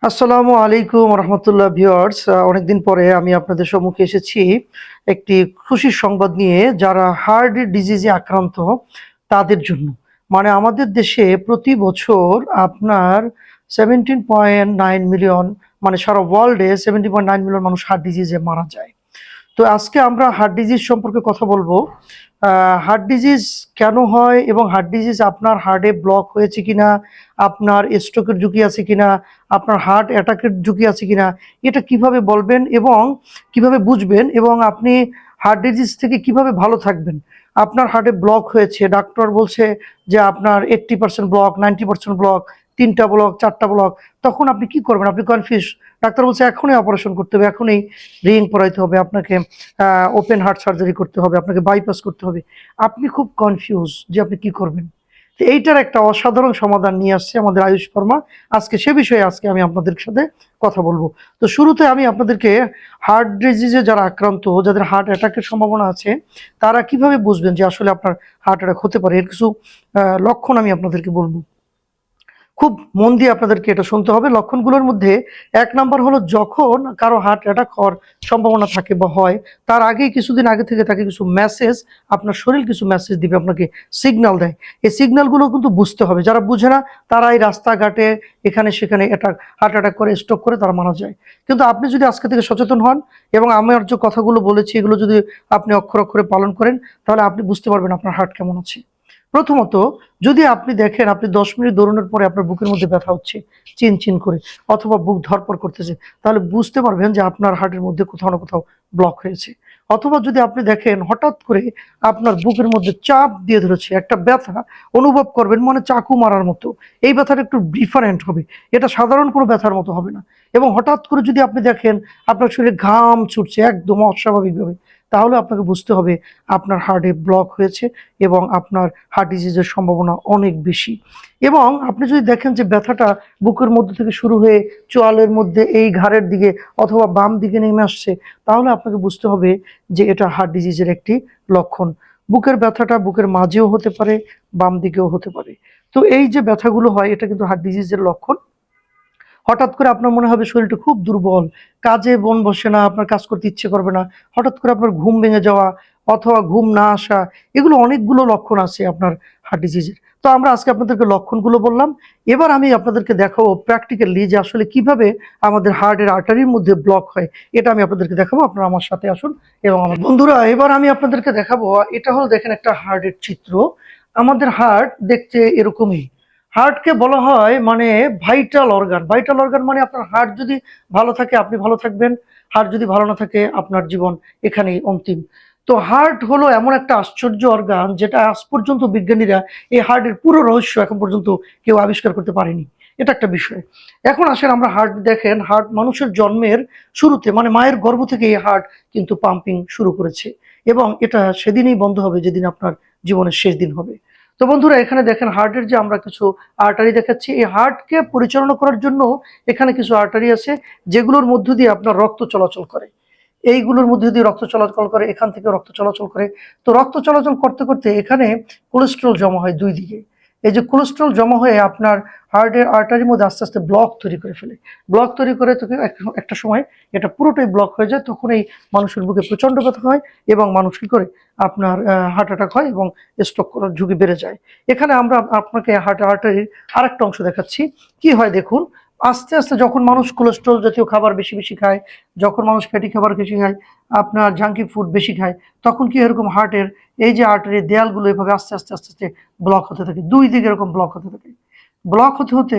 আসসালামু আলাইকুম রহমতুল্লাহ ভিউয়ার্স, অনেকদিন পরে আমি আপনাদের সম্মুখে এসেছি একটি খুশির সংবাদ নিয়ে যারা হার্ট ডিজিজে আক্রান্ত তাদের জন্য। মানে আমাদের দেশে প্রতি বছর আপনার 17.9 মিলিয়ন, মানে সারা ওয়ার্ল্ডে 17.9 মিলিয়ন মানুষ হার্ট ডিজিজে মারা যায়। তো আজকে আমরা হার্ট ডিজিজ সম্পর্কে কথা বলবো। হার্ট ডিজিজ কেন হয় এবং হার্ট ডিজিজ আপনার হার্টে ব্লক হয়েছে কিনা, আপনার স্ট্রোকের ঝুঁকি আছে কিনা, আপনার হার্ট অ্যাটাকের ঝুঁকি আছে কিনা, এটা কিভাবে বলবেন এবং কিভাবে বুঝবেন, এবং আপনি হার্ট ডিজিজ থেকে কিভাবে ভালো থাকবেন। আপনার হার্টে ব্লক হয়েছে, ডাক্তার বলছে যে আপনার 80% ব্লক, 90% ব্লক, 3টা ব্লক, 4টা ব্লক, তখন আপনি কি করবেন? আপনি কনফিউজ। ডাক্তার বলছে এখনই অপারেশন করতে হবে, এখনই রিং পরাইতে হবে, আপনাকে ওপেন হার্ট সার্জারি করতে হবে, আপনাকে বাইপাস করতে হবে। আপনি খুব কনফিউজ যে আপনি কি করবেন। তো এইটার একটা অসাধারণ সমাধান নিয়ে আসছে আমাদের আয়ুষ ফার্মা। আজকে সে বিষয়ে আজকে আমি আপনাদের সাথে কথা বলবো। তো শুরুতে আমি আপনাদেরকে হার্ট ডিজিজে যারা আক্রান্ত, যাদের হার্ট অ্যাটাকের সম্ভাবনা আছে, তারা কিভাবে বুঝবেন যে আসলে আপনার হার্ট অ্যাটাক হতে পারে, এর কিছু লক্ষণ আমি আপনাদেরকে বলবো। খুব মন দিয়ে আপনাদেরকে এটা শুনতে হবে। লক্ষণগুলোর মধ্যে ১ নাম্বার হলো, যখন কারো হার্ট অ্যাটাক হওয়ার সম্ভাবনা থাকে বা হয়, তার আগেই কিছুদিন আগে থেকে তাকে কিছু মেসেজ, আপনার শরীর কিছু মেসেজ দিবে, আপনাকে সিগন্যাল দেয়। এই সিগন্যালগুলো কিন্তু বুঝতে হবে। যারা বুঝে না তারা এই রাস্তাঘাটে এখানে সেখানে হার্ট অ্যাটাক করে, স্ট্রোক করে তারা মারা যায়। কিন্তু আপনি যদি আজকে থেকে সচেতন হন এবং আমার যে কথাগুলো বলেছি এগুলো যদি আপনি অক্ষরে অক্ষরে পালন করেন, তাহলে আপনি বুঝতে পারবেন আপনার হার্ট কেমন আছে। প্রথমত, যদি আপনি দেখেন আপনি ১০ মিনিট দৌড়ানোর পরে আপনার বুকের মধ্যে ব্যথা হচ্ছে চিন করে, অথবা বুক ধড়ফড় করতেছে, তাহলে বুঝতে পারবেন যে আপনার হার্টের মধ্যে কোথাও না কোথাও ব্লক হয়েছে। অথবা যদি আপনি দেখেন হঠাৎ করে আপনার বুকের মধ্যে চাপ দিয়ে ধরেছে, একটা ব্যথা অনুভব করবেন, মানে চাকু মারার মতো। এই ব্যথাটা একটু ডিফারেন্ট হবে, এটা সাধারণ কোনো ব্যথার মতো হবে না। এবং হঠাৎ করে যদি আপনি দেখেন আপনার শরীরে ঘাম ছুটছে একদম অস্বাভাবিকভাবে, তাহলে আপনাকে বুঝতে হবে আপনার হার্টে ব্লক হয়েছে এবং আপনার হার্ট ডিজিজের সম্ভাবনা অনেক বেশি। এবং আপনি যদি দেখেন যে ব্যথাটা বুকের মধ্যে থেকে শুরু হয়ে চোয়ালের মধ্যে এই ঘাড়ের দিকে অথবা বাম দিকে নেমে আসছে, তাহলে আপনাকে বুঝতে হবে যে এটা হার্ট ডিজিজের একটি লক্ষণ। বুকের ব্যথাটা বুকের মাঝেও হতে পারে, বাম দিকেও হতে পারে। তো এই যে ব্যথাগুলো হয় এটা কিন্তু হার্ট ডিজিজের লক্ষণ। হঠাৎ করে আপনার মনে হবে শরীরটা খুব দুর্বল, কাজে মন বসে না, আপনার কাজ করতে ইচ্ছে করবে না, হঠাৎ করে আপনার ঘুম ভেঙে যাওয়া অথবা ঘুম না আসা, এগুলো অনেকগুলো লক্ষণ আছে আপনার হার্ট ডিজিজের। তো আমরা আজকে আপনাদেরকে লক্ষণগুলো বললাম। এবার আমি আপনাদেরকে দেখাবো প্র্যাকটিক্যালি যে আসলে কিভাবে আমাদের হার্টের আর্টারির মধ্যে ব্লক হয়। এটা আমি আপনাদেরকে দেখাবো, আপনারা আমার সাথে আসুন। এবং আমার বন্ধুরা, এবার আমি আপনাদেরকে দেখাবো, এটা হলো দেখেন একটা হার্টের চিত্র। আমাদের হার্ট দেখতে এরকমই। হার্টকে বলা হয় মানে ভাইটাল অর্গান। ভাইটাল অর্গান মানে আপনার হার্ট যদি ভালো থাকে আপনি ভালো থাকবেন, হার্ট যদি ভালো না থাকে আপনার জীবন এখানেই অন্তিম। তো হার্ট হলো এমন একটা আশ্চর্য অর্গান যেটা আজ পর্যন্ত বিজ্ঞানীরা এই হার্টের পুরো রহস্য এখন পর্যন্ত কেউ আবিষ্কার করতে পারেনি। এটা একটা বিষয়। এখন আসেন আমরা হার্ট দেখেন, হার্ট মানুষের জন্মের শুরুতে মানে মায়ের গর্ভ থেকে এই হার্ট কিন্তু পাম্পিং শুরু করেছে, এবং এটা সেদিনই বন্ধ হবে যেদিন আপনার জীবনের শেষ দিন হবে। তো বন্ধুরা, এখানে দেখেন হার্টের যে আমরা কিছু আর্টারি দেখাচ্ছি, এই হার্টকে পরিচালনা করার জন্য এখানে কিছু আর্টারি আছে যেগুলোর মধ্য দিয়ে আপনার রক্ত চলাচল করে। এইগুলোর মধ্যে দিয়ে রক্ত চলাচল করে, এখান থেকে রক্ত চলাচল করে। তো রক্ত চলাচল করতে করতে এখানে কোলেস্ট্রল জমা হয় দুই দিকে। এই যে কোলেস্ট্রল জমা হয়ে আপনার হার্টের আর্টারির মধ্যে আস্তে আস্তে ব্লক তৈরি করে ফেলে। ব্লক তৈরি করে তো একটা সময় এটা পুরোটাই ব্লক হয়ে যায়, তখন এই মানুষের বুকে প্রচন্ড ব্যথা হয় এবং মানুষ কি করে আপনার হার্ট অ্যাটাক হয় এবং স্ট্রোক করার ঝুঁকি বেড়ে যায়। এখানে আমরা আপনাকে হার্ট আর্টারির আরেকটা অংশ দেখাচ্ছি। কি হয় দেখুন, আস্তে আস্তে যখন মানুষ কোলেস্ট্রল জাতীয় খাবার বেশি বেশি খায়, যখন মানুষ ফ্যাটি খাবার বেশি খায়, আপনার জাঙ্কি ফুড বেশি খায়, তখন কি এরকম হার্টের এই যে আর্টারির দেয়ালগুলো এভাবে আস্তে আস্তে আস্তে আস্তে ব্লক হতে থাকে, দুই দিকে এরকম ব্লক হতে থাকে। ব্লক হতে হতে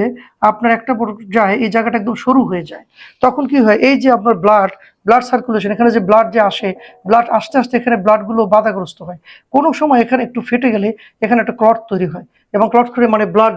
আপনার একটা পর্যায়ে এই জায়গাটা একদম সরু হয়ে যায়। তখন কি হয়, এই যে আপনার ব্লাড ব্লাড সার্কুলেশন, এখানে যে ব্লাড যে আসে, ব্লাড আস্তে আস্তে এখানে ব্লাডগুলো বাধাগ্রস্ত হয়। কোনো সময় এখানে একটু ফেটে গেলে এখানে একটা ক্লট তৈরি হয়, এবং ক্লট করে মানে ব্লাড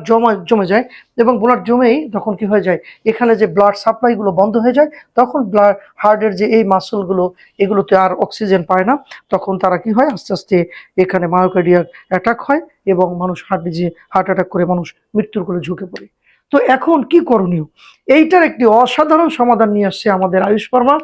জমে যায়, এবং ব্লাড জমেই তখন কি হয়ে যায়, এখানে যে ব্লাড সাপ্লাইগুলো বন্ধ হয়ে যায়, তখন ব্লাড হার্টের যে এই মাসলগুলো এগুলোতে আর অক্সিজেন পায় না। তখন তারা কি হয়, আস্তে আস্তে এখানে মায়োকার্ডিয়াক অ্যাটাক হয় এবং মানুষ হার্ট অ্যাটাক করে মানুষ মৃত্যুর কোলে ঝুঁকে পড়ে। তো এখন কি করণীয়? এইটার একটি অসাধারণ সমাধান নিয়ে আসছে আমাদের আয়ুষ ফার্মা।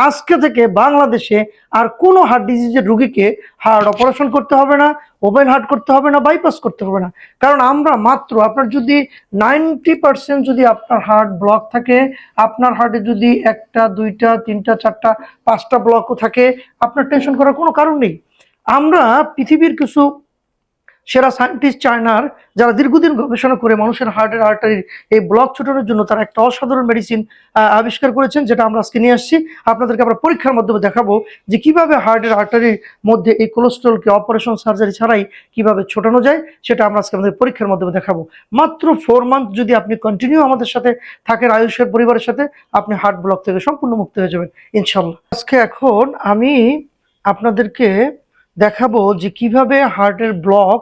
আজকে থেকে বাংলাদেশে আর কোনো হার্ট ডিজিজের রোগীকে হার্ট অপারেশন করতে হবে না, ওপেন হার্ট করতে হবে না, বাইপাস করতে হবে না। কারণ আমরা মাত্র আপনার যদি 90% যদি আপনার হার্ট ব্লক থাকে, আপনার হার্টে যদি একটা, দুইটা, তিনটা, চারটা, পাঁচটা ব্লকও থাকে, আপনার টেনশন করার কোনো কারণ নেই। আমরা পৃথিবীর কিছু সেরা সায়েন্টিস্ট চায়নার, যারা দীর্ঘদিন গবেষণা করে মানুষের হার্টের আর্টারির এই ব্লক ছোটানোর জন্য তারা একটা অসাধারণ মেডিসিন আবিষ্কার করেছেন, যেটা আমরা আজকে নিয়ে আসছি আপনাদেরকে। আমরা পরীক্ষার মাধ্যমে দেখাবো যে কিভাবে হার্টের আর্টারির মধ্যে এই কোলেস্ট্রলকে অপারেশন সার্জারি ছাড়াই কিভাবে ছোটানো যায়, সেটা আমরা আজকে আমাদের পরীক্ষার মাধ্যমে দেখাবো। মাত্র 4 মান্থ যদি আপনি কন্টিনিউ আমাদের সাথে থাকেন, আয়ুষের পরিবারের সাথে, আপনি হার্ট ব্লক থেকে সম্পূর্ণ মুক্ত হয়ে যাবেন ইনশাল্লাহ। আজকে এখন আমি আপনাদেরকে দেখাবো যে কিভাবে হার্টের ব্লক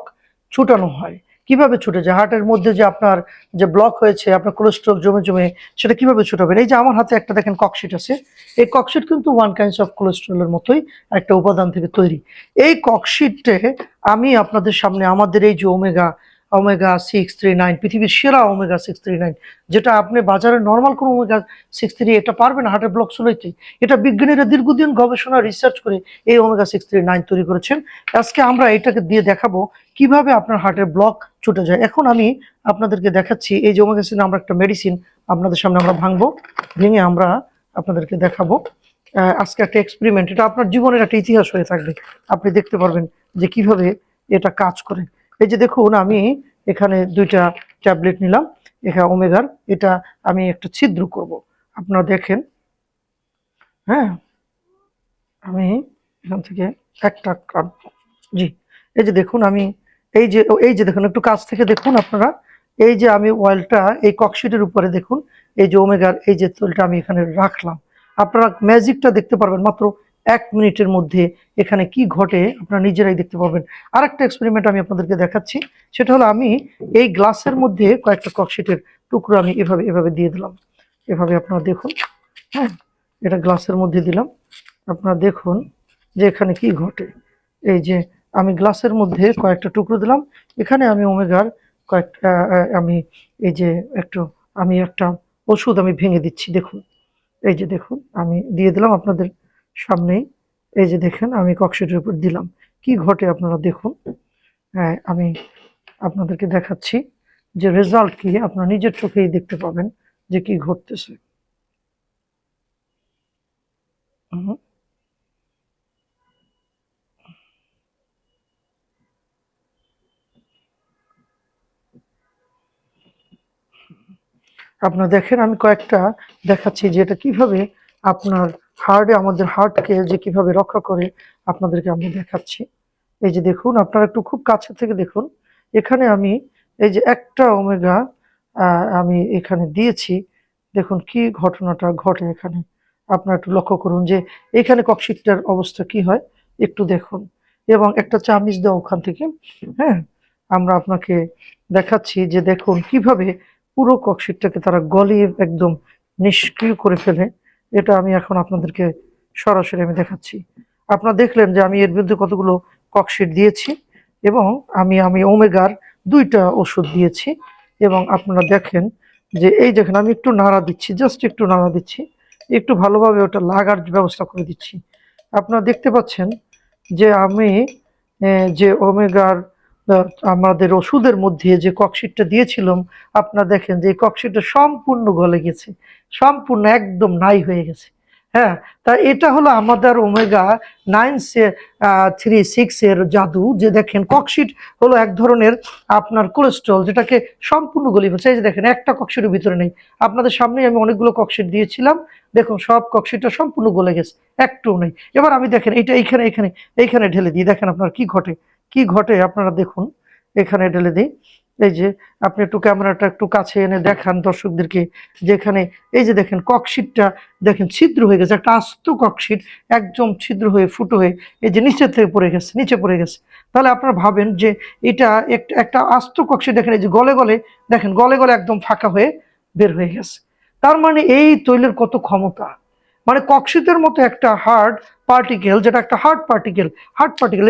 ছুটানো হয়, কিভাবে ছুটে যায় হার্টের মধ্যে যে আপনার যে ব্লক হয়েছে, আপনার কোলেস্ট্রল জমে জমে, সেটা কিভাবে ছুটাবেন। এই যে আমার হাতে একটা দেখেন ককশিট আছে, এই ককশিট কিন্তু ওয়ান কাইন্ডস অফ কোলেস্ট্রলের মতোই একটা উপাদান থেকে তৈরি। এই ককশিটে আমি আপনাদের সামনে আমাদের এই যে ওমেগা ওমেগা 639, পৃথিবীর সেরা ওমেগা 639, যেটা আপনি বাজারে নর্মাল কোনো ওমেগা 639 এটা পারবে না হার্টের ব্লক চুলাইতে। এটা বিজ্ঞানীরা দীর্ঘদিন গবেষণা রিসার্চ করে এই ওমেগা 639 তৈরি করেছেন। আজকে আমরা এটাকে দিয়ে দেখাবো কিভাবে আপনার হার্টের ব্লক ছুটে যায়। এখন আমি আপনাদেরকে দেখাচ্ছি এই যে ওমেগা 6 আমরা একটা মেডিসিন আপনাদের সামনে আমরা ভাঙবো, ভেঙে আমরা আপনাদেরকে দেখাবো। আজকে একটা এক্সপেরিমেন্ট, এটা আপনার জীবনের একটা ইতিহাস হয়ে থাকবে। আপনি দেখতে পারবেন যে কিভাবে এটা কাজ করে। এই যে দেখুন, আমি এখানে 2টা ট্যাবলেট নিলাম এখানে ওমেগার, এটা আমি একটা ছিদ্র করব, আপনারা দেখেন। হ্যাঁ, আমি এখান থেকে একটা কাটবো। জি, এই যে দেখুন, আমি এই যে দেখুন, একটু কাছ থেকে দেখুন আপনারা। এই যে আমি অয়েলটা এই ককশিটের উপরে দেখুন, এই যে ওমেগার এই যে তেলটা আমি এখানে রাখলাম। আপনারা ম্যাজিকটা দেখতে পারবেন মাত্র 1 মিনিটের মধ্যে এখানে কি ঘটে আপনারা নিজেরাই দেখতে পারবেন। আরেকটা এক্সপেরিমেন্ট আমি আপনাদেরকে দেখাচ্ছি, সেটা হলো আমি এই গ্লাসের মধ্যে কয়েকটা ককশিটের টুকরো আমি এভাবে এভাবে দিয়ে দিলাম। এভাবে আপনারা দেখুন। হ্যাঁ, এটা গ্লাসের মধ্যে দিলাম, আপনারা দেখুন যে এখানে কি ঘটে। এই যে আমি গ্লাসের মধ্যে কয়েকটা টুকরো দিলাম, এখানে আমি ওমেগার কয়েকটা আমি এই যে একটু আমি একটা ওষুধ আমি ভেঙে দিচ্ছি। দেখুন, এই যে দেখুন, আমি দিয়ে দিলাম আপনাদের সামনেই। এই যে দেখেন, আমি ককশিটের উপর দিলাম, কি ঘটে আপনারা দেখুন। হ্যাঁ, আমি আপনাদেরকে দেখাচ্ছি যে রেজাল্ট কি, আপনারা নিজের চোখেই দেখতে পাবেন যে কি ঘটতেছে। হুম, আপনারা দেখেন, আমি কয়েকটা দেখাচ্ছি যে এটা কিভাবে আপনার হার্টে, আমাদের হার্টকে যে কিভাবে রক্ষা করে আপনাদেরকে আমি দেখাচ্ছি। এই যে দেখুন, আপনারা একটু খুব কাছে থেকে দেখুন। এখানে আমি এই যে একটা ওমেগা আমি এখানে দিয়েছি। দেখুন কি ঘটনাটা ঘটে এখানে। আপনারা একটু লক্ষ্য করুন যে এখানে ককশিটটার অবস্থা কি হয়, একটু দেখুন। এবং একটা চামিচ দাও ওখান থেকে। হ্যাঁ, আমরা আপনাকে দেখাচ্ছি যে দেখুন কিভাবে পুরো ককশিটটাকে তারা গলিয়ে একদম নিষ্ক্রিয় করে ফেলে। এটা আমি এখন আপনাদেরকে সরাসরি আমি দেখাচ্ছি। আপনারা দেখলেন যে আমি এর বিরুদ্ধে কতগুলো ককশিট দিয়েছি, এবং আমি ওমেগার 2টা ওষুধ দিয়েছি। এবং আপনারা দেখেন যে এই দেখেন, আমি একটু নাড়া দিচ্ছি, জাস্ট একটু নাড়া দিচ্ছি, একটু ভালোভাবে ওটা লাগার ব্যবস্থা করে দিচ্ছি। আপনারা দেখতে পাচ্ছেন যে আমি যে ওমেগার আমাদের ওষুধের মধ্যে যে ককশিটটা দিয়েছিলাম, আপনারা দেখেন যে এই ককশিটটা সম্পূর্ণ গলে গেছে, সম্পূর্ণ একদম নাই হয়ে গেছে। হ্যাঁ, তা এটা হলো আমাদের ওমেগা 9 3 6 এর জাদু। যে দেখেন, ককশিট হলো এক ধরনের আপনার কোলেস্ট্রল, যেটাকে সম্পূর্ণ গলিয়ে ফেলছে। এই যে দেখেন, একটা ককশিটের ভিতরে নেই। আপনাদের সামনেই আমি অনেকগুলো ককশিট দিয়েছিলাম, দেখুন সব ককশিটটা সম্পূর্ণ গলে গেছে, একটু নেই। এবার আমি দেখেন এইটা এইখানে এইখানে এইখানে ঢেলে দিই, দেখেন আপনার কি ঘটে, কি ঘটে আপনারা দেখুন। এখানে ঢেলে দিই। এই যে আপনি একটু ক্যামেরাটা একটু কাছে এনে দেখান দর্শকদেরকে, যেখানে এই যে দেখেন ককশিটটা দেখেন ছিদ্র হয়ে গেছে, একটা আস্ত ককশিট একদম ছিদ্র হয়ে ফুটো হয়ে এই যে নিচে থেকে পড়ে গেছে, নিচে পড়ে গেছে। তাহলে আপনারা ভাবেন যে এটা একটা আস্ত ককশিট, দেখেন এই যে গলে গলে, দেখেন গলে গলে একদম ফাঁকা হয়ে বের হয়ে গেছে। তার মানে এই তৈলের কত ক্ষমতা। মানে ককশিটের মতো একটা হার্ড পার্টিকেল, যেটা একটা হার্ড পার্টিকেল,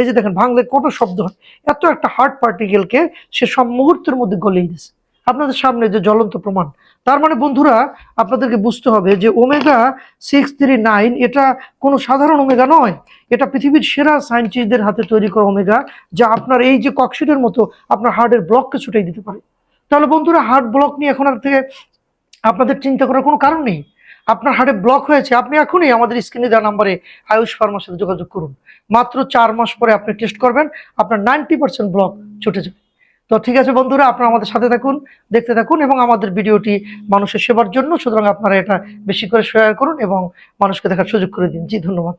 এই যে দেখেন ভাঙলে কত শব্দ হয়, এত একটা হার্ড পার্টিকেলকে সে সব মুহূর্তের মধ্যে গলিয়ে দিয়েছে। আপনাদের সামনে যে জ্বলন্ত প্রমাণ। তার মানে বন্ধুরা, আপনাদেরকে বুঝতে হবে যে omega-639 এটা কোনো সাধারণ ওমেগা নয়। এটা পৃথিবীর সেরা সায়েন্টিস্টদের হাতে তৈরি করা ওমেগা, যা আপনার এই যে ককশিটের মতো আপনার হার্টের ব্লককে ছুটাই দিতে পারে। তাহলে বন্ধুরা, হার্ট ব্লক নিয়ে এখন আর থেকে আপনাদের চিন্তা করার কোনো কারণ নেই। আপনার হার্টে ব্লক হয়েছে, আপনি এখনই আমাদের স্ক্রিনে দেওয়া নাম্বারে আয়ুষ ফার্মার সাথে যোগাযোগ করুন। মাত্র 4 মাস পরে আপনি টেস্ট করবেন, আপনার 90% ব্লক ছুটে যাবে। তো ঠিক আছে বন্ধুরা, আপনারা আমাদের সাথে থাকুন, দেখতে থাকুন এবং আমাদের ভিডিওটি মানুষের সেবার জন্য। সুতরাং আপনারা এটা বেশি করে শেয়ার করুন এবং মানুষকে দেখার সুযোগ করে দিন। জি, ধন্যবাদ।